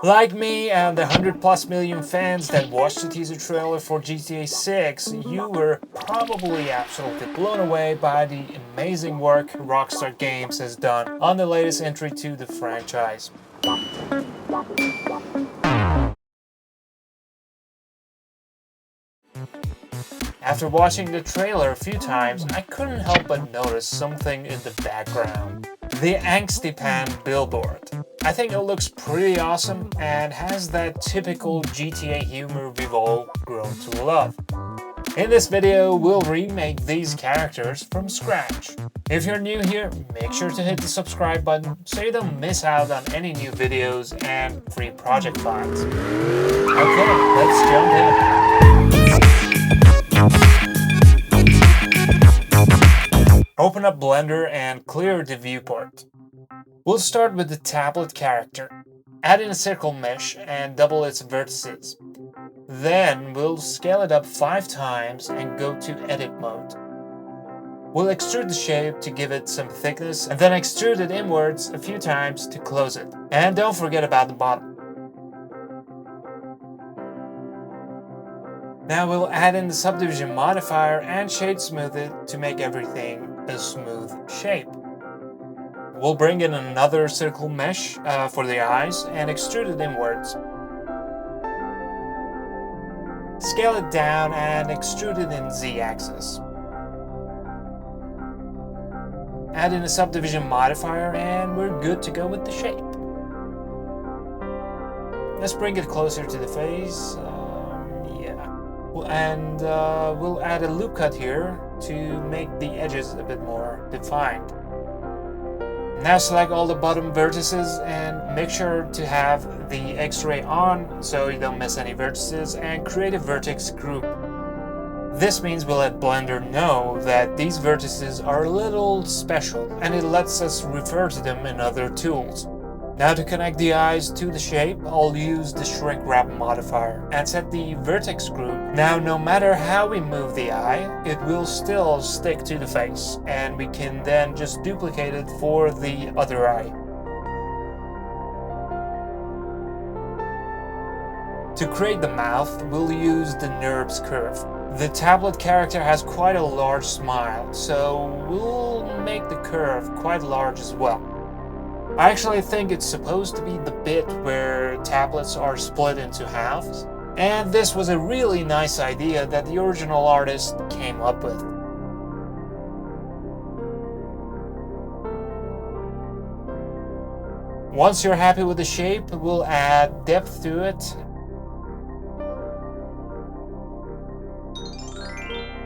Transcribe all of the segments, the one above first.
Like me and the 100+ million fans that watched the teaser trailer for GTA 6, you were probably absolutely blown away by the amazing work Rockstar Games has done on the latest entry to the franchise. After watching the trailer a few times, I couldn't help but notice something in the background. The Angstipan billboard. I think it looks pretty awesome and has that typical GTA humor we've all grown to love. In this video, we'll remake these characters from scratch. If you're new here, make sure to hit the subscribe button so you don't miss out on any new videos and free project files. Okay, let's jump in. Open up Blender and clear the viewport. We'll start with the tablet character. Add in a circle mesh and double its vertices. Then we'll scale it up 5 times and go to edit mode. We'll extrude the shape to give it some thickness and then extrude it inwards a few times to close it. And don't forget about the bottom. Now we'll add in the subdivision modifier and shade smooth it to make everything a smooth shape. We'll bring in another circle mesh for the eyes and extrude it inwards. Scale it down and extrude it in Z-axis. Add in a subdivision modifier and we're good to go with the shape. Let's bring it closer to the face. And we'll add a loop cut here to make the edges a bit more defined. Now select all the bottom vertices and make sure to have the X-ray on so you don't miss any vertices, and create a vertex group. This means we'll let Blender know that these vertices are a little special and it lets us refer to them in other tools. Now to connect the eyes to the shape, I'll use the shrink wrap modifier and set the vertex group. Now no matter how we move the eye, it will still stick to the face, and we can then just duplicate it for the other eye. To create the mouth, we'll use the NURBS curve. The tablet character has quite a large smile, so we'll make the curve quite large as well. I actually think it's supposed to be the bit where tablets are split into halves, and this was a really nice idea that the original artist came up with. Once you're happy with the shape, we'll add depth to it.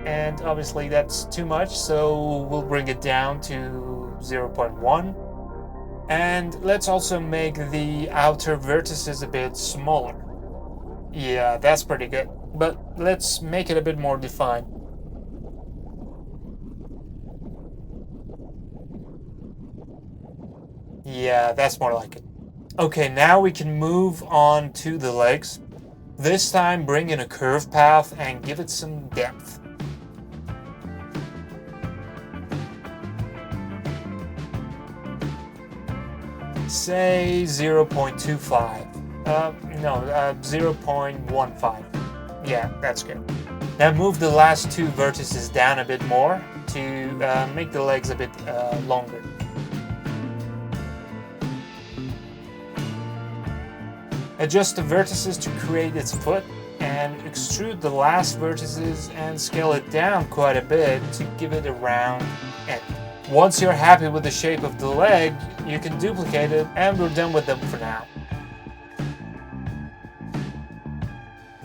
And obviously that's too much, so we'll bring it down to 0.1. And let's also make the outer vertices a bit smaller. Yeah, that's pretty good. But let's make it a bit more defined. Yeah, that's more like it. Okay, now we can move on to the legs. This time bring in a curve path and give it some depth. Say 0.25. 0.15. Yeah, that's good. Now move the last 2 vertices down a bit more to make the legs a bit longer. Adjust the vertices to create its foot and extrude the last vertices and scale it down quite a bit to give it a round end. Once you're happy with the shape of the leg, you can duplicate it, and we're done with them for now.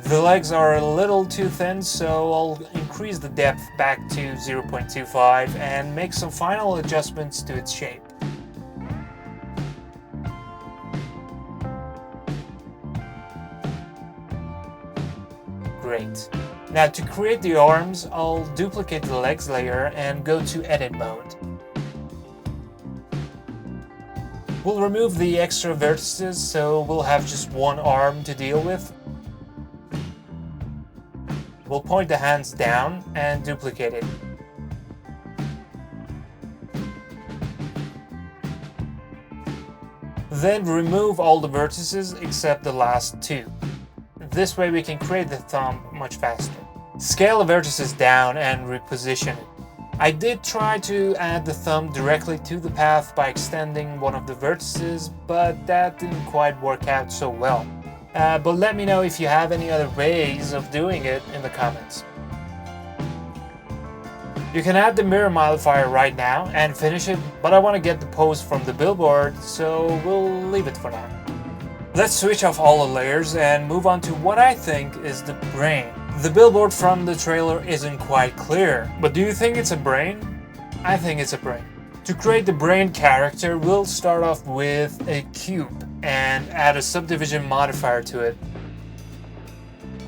The legs are a little too thin, so I'll increase the depth back to 0.25 and make some final adjustments to its shape. Great. Now to create the arms, I'll duplicate the legs layer and go to edit mode. We'll remove the extra vertices, so we'll have just one arm to deal with. We'll point the hands down and duplicate it. Then remove all the vertices except the last two. This way we can create the thumb much faster. Scale the vertices down and reposition it. I did try to add the thumb directly to the path by extending one of the vertices, but that didn't quite work out so well. But let me know if you have any other ways of doing it in the comments. You can add the mirror modifier right now and finish it, but I want to get the pose from the billboard, so we'll leave it for now. Let's switch off all the layers and move on to what I think is the brain. The billboard from the trailer isn't quite clear, but do you think it's a brain? I think it's a brain. To create the brain character, we'll start off with a cube and add a subdivision modifier to it.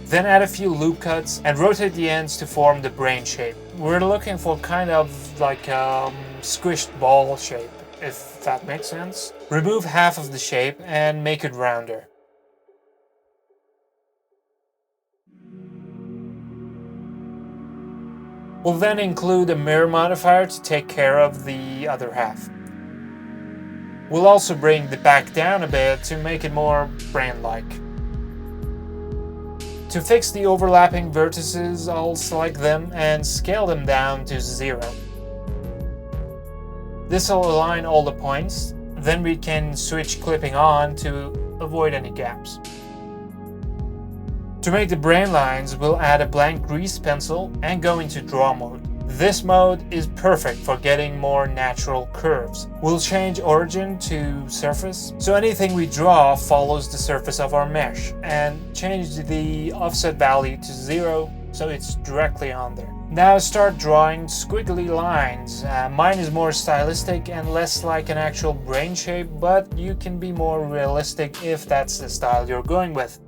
Then add a few loop cuts and rotate the ends to form the brain shape. We're looking for kind of like a squished ball shape, if that makes sense. Remove half of the shape and make it rounder. We'll then include a mirror modifier to take care of the other half. We'll also bring the back down a bit to make it more brain-like. To fix the overlapping vertices, I'll select them and scale them down to 0. This will align all the points, then we can switch clipping on to avoid any gaps. To make the brain lines, we'll add a blank grease pencil and go into draw mode. This mode is perfect for getting more natural curves. We'll change origin to surface, so anything we draw follows the surface of our mesh, and change the offset value to 0 so it's directly on there. Now start drawing squiggly lines. Mine is more stylistic and less like an actual brain shape, but you can be more realistic if that's the style you're going with.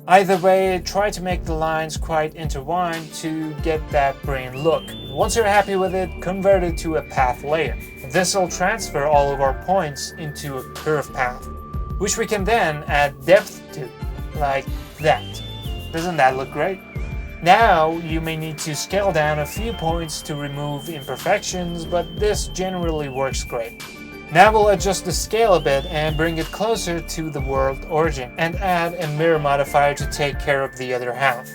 Either way, try to make the lines quite intertwined to get that brain look. Once you're happy with it, convert it to a path layer. This will transfer all of our points into a curved path, which we can then add depth to, like that. Doesn't that look great? Now you may need to scale down a few points to remove imperfections, but this generally works great. Now we'll adjust the scale a bit and bring it closer to the world origin and add a mirror modifier to take care of the other half.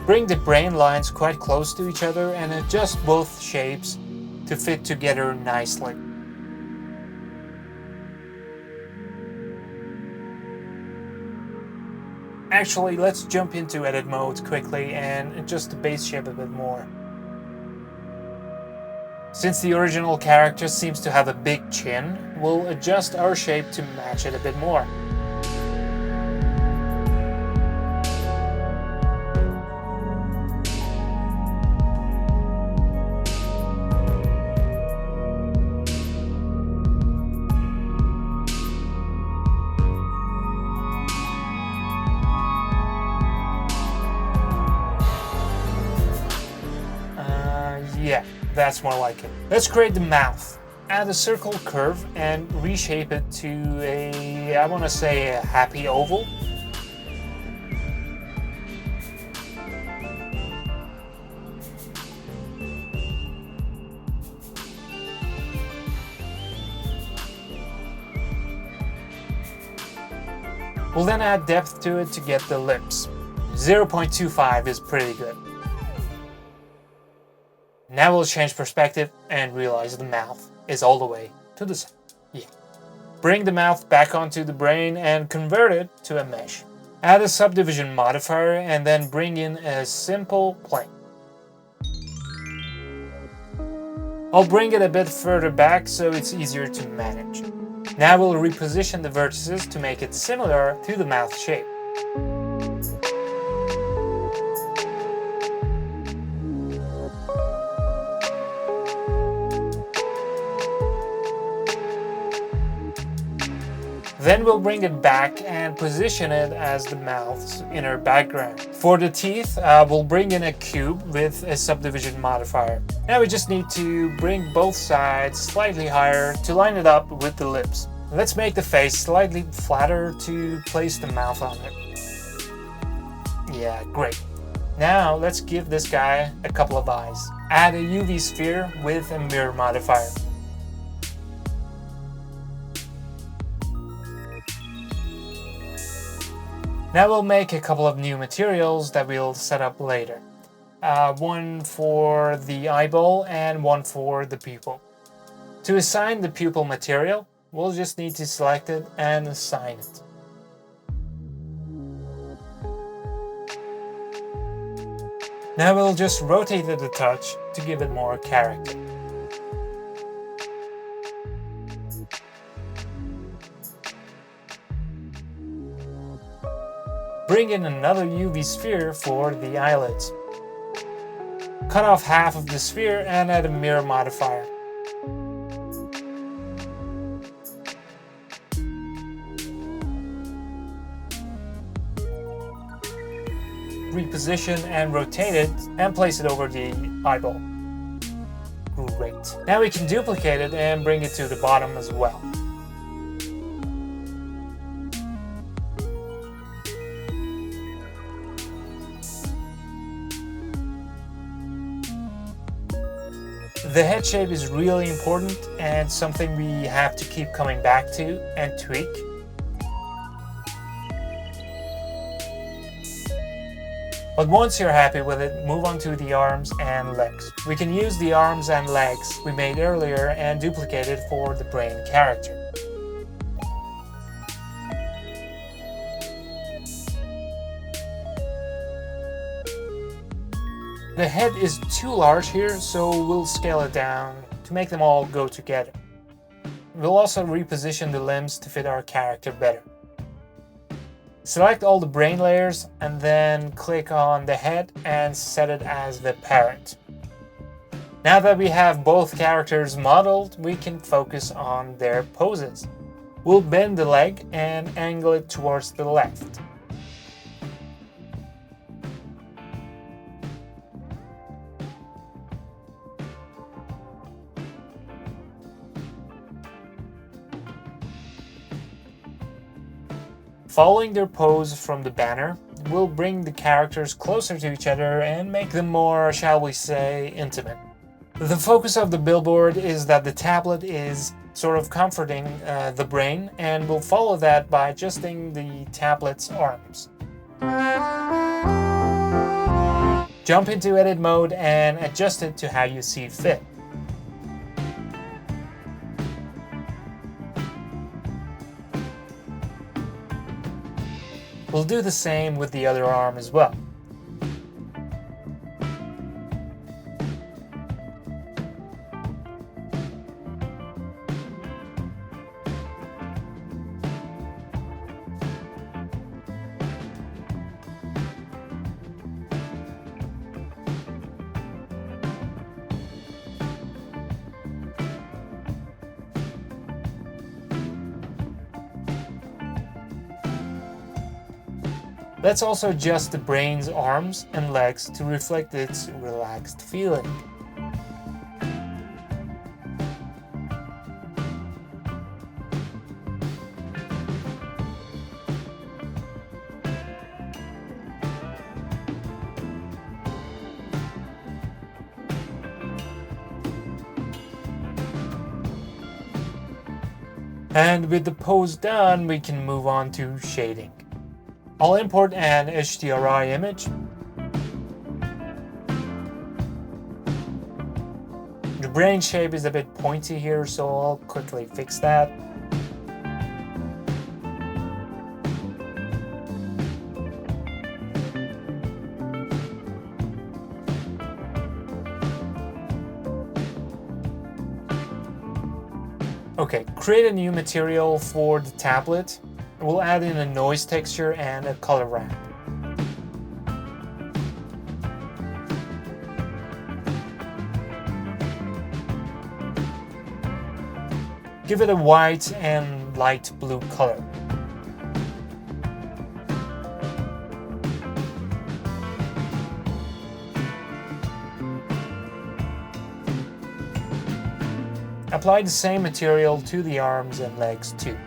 Bring the brain lines quite close to each other and adjust both shapes to fit together nicely. Actually, let's jump into edit mode quickly and adjust the base shape a bit more. Since the original character seems to have a big chin, we'll adjust our shape to match it a bit more. Yeah, that's more like it. Let's create the mouth. Add a circle curve and reshape it to a, I want to say, a happy oval. We'll then add depth to it to get the lips. 0.25 is pretty good. Now we'll change perspective and realize the mouth is all the way to the side. Yeah. Bring the mouth back onto the brain and convert it to a mesh. Add a subdivision modifier and then bring in a simple plane. I'll bring it a bit further back so it's easier to manage. Now we'll reposition the vertices to make it similar to the mouth shape. Then we'll bring it back and position it as the mouth's inner background. For the teeth, we'll bring in a cube with a subdivision modifier. Now we just need to bring both sides slightly higher to line it up with the lips. Let's make the face slightly flatter to place the mouth on it. Yeah, great. Now let's give this guy a couple of eyes. Add a UV sphere with a mirror modifier. Now we'll make a couple of new materials that we'll set up later. One for the eyeball and one for the pupil. To assign the pupil material, we'll just need to select it and assign it. Now we'll just rotate it a touch to give it more character. Bring in another UV sphere for the eyelids. Cut off half of the sphere and add a mirror modifier. Reposition and rotate it and place it over the eyeball. Great. Now we can duplicate it and bring it to the bottom as well. The head shape is really important and something we have to keep coming back to and tweak. But once you're happy with it, move on to the arms and legs. We can use the arms and legs we made earlier and duplicate it for the brain character. The head is too large here, so we'll scale it down to make them all go together. We'll also reposition the limbs to fit our character better. Select all the brain layers and then click on the head and set it as the parent. Now that we have both characters modeled, we can focus on their poses. We'll bend the leg and angle it towards the left. Following their pose from the banner, we'll bring the characters closer to each other and make them more, shall we say, intimate. The focus of the billboard is that the tablet is sort of comforting the brain, and we'll follow that by adjusting the tablet's arms. Jump into edit mode and adjust it to how you see fit. We'll do the same with the other arm as well. Let's also adjust the brain's arms and legs to reflect its relaxed feeling. And with the pose done, we can move on to shading. I'll import an HDRI image. The brain shape is a bit pointy here, so I'll quickly fix that. Okay, create a new material for the tablet. We'll add in a noise texture and a color ramp. Give it a white and light blue color. Apply the same material to the arms and legs too.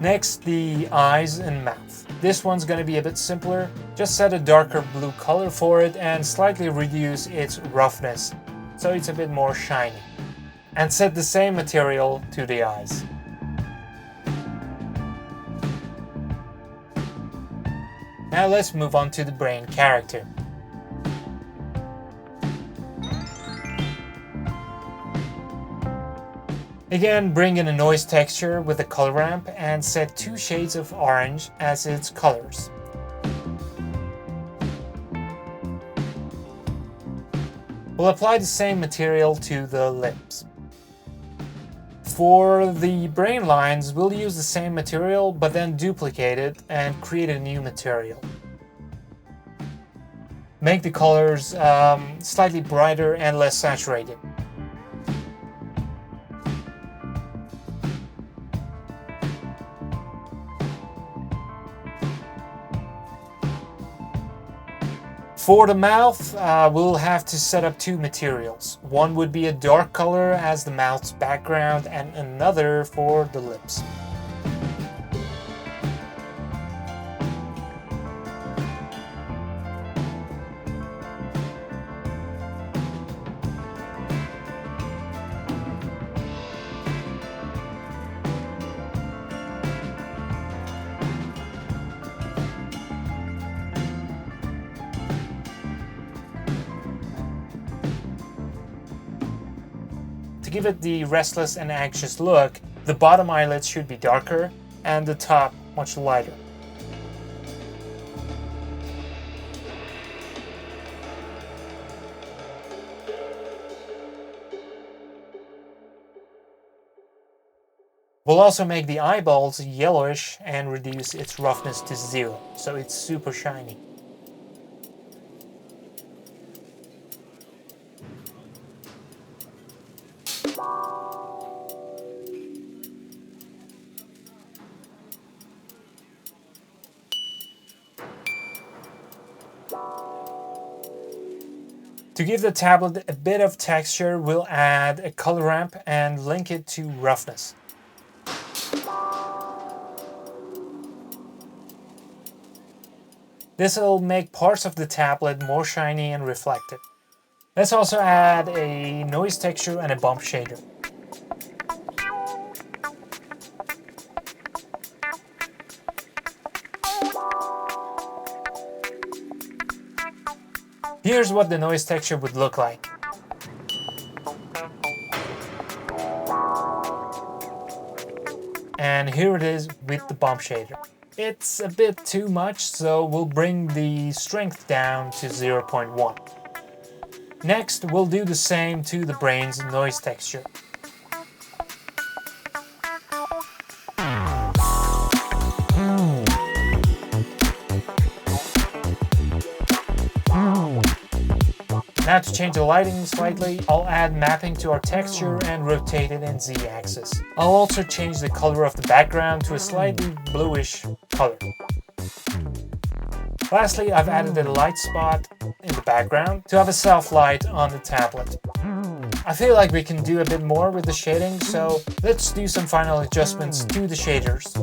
Next, the eyes and mouth. This one's going to be a bit simpler. Just set a darker blue color for it and slightly reduce its roughness so it's a bit more shiny. And set the same material to the eyes. Now let's move on to the brain character. Again, bring in a noise texture with a color ramp and set 2 shades of orange as its colors. We'll apply the same material to the lips. For the brain lines, we'll use the same material but then duplicate it and create a new material. Make the colors slightly brighter and less saturated. For the mouth, we'll have to set up 2 materials. One would be a dark color as the mouth's background and another for the lips. To give it the restless and anxious look, the bottom eyelids should be darker and the top much lighter. We'll also make the eyeballs yellowish and reduce its roughness to 0, so it's super shiny. To give the tablet a bit of texture, we'll add a color ramp and link it to roughness. This will make parts of the tablet more shiny and reflective. Let's also add a noise texture and a bump shader. Here's what the noise texture would look like. And here it is with the bump shader. It's a bit too much, so we'll bring the strength down to 0.1. Next, we'll do the same to the brain's noise texture. Now to change the lighting slightly, I'll add mapping to our texture and rotate it in Z-axis. I'll also change the color of the background to a slightly bluish color. Lastly, I've added a light spot in the background to have a soft light on the tablet. I feel like we can do a bit more with the shading, so let's do some final adjustments to the shaders.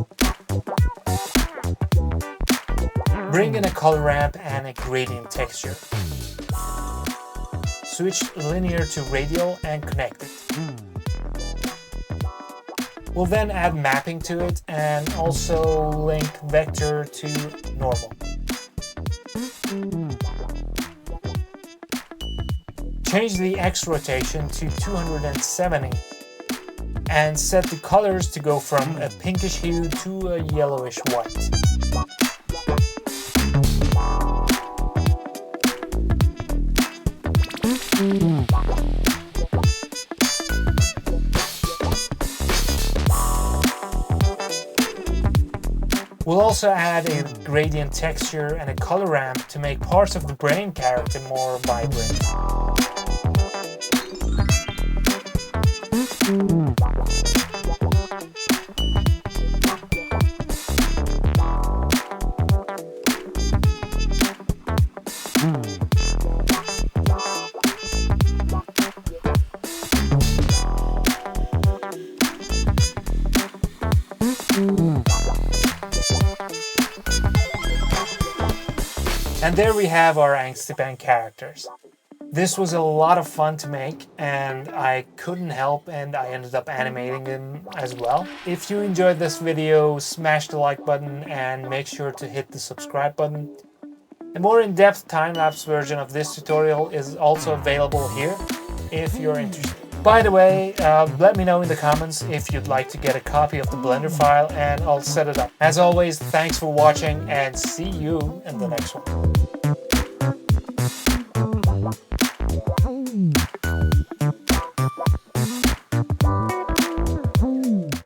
Bring in a color ramp and a gradient texture. Switch linear to radial and connect it. We'll then add mapping to it and also link vector to normal. Change the X rotation to 270 and set the colors to go from a pinkish hue to a yellowish white. We'll also add a gradient texture and a color ramp to make parts of the brain character more vibrant. And there we have our Angstipan characters. This was a lot of fun to make, and I couldn't help, and I ended up animating them as well. If you enjoyed this video, smash the like button and make sure to hit the subscribe button. A more in-depth time-lapse version of this tutorial is also available here if you're interested. By the way, let me know in the comments if you'd like to get a copy of the Blender file and I'll set it up. As always, thanks for watching and see you in the next one.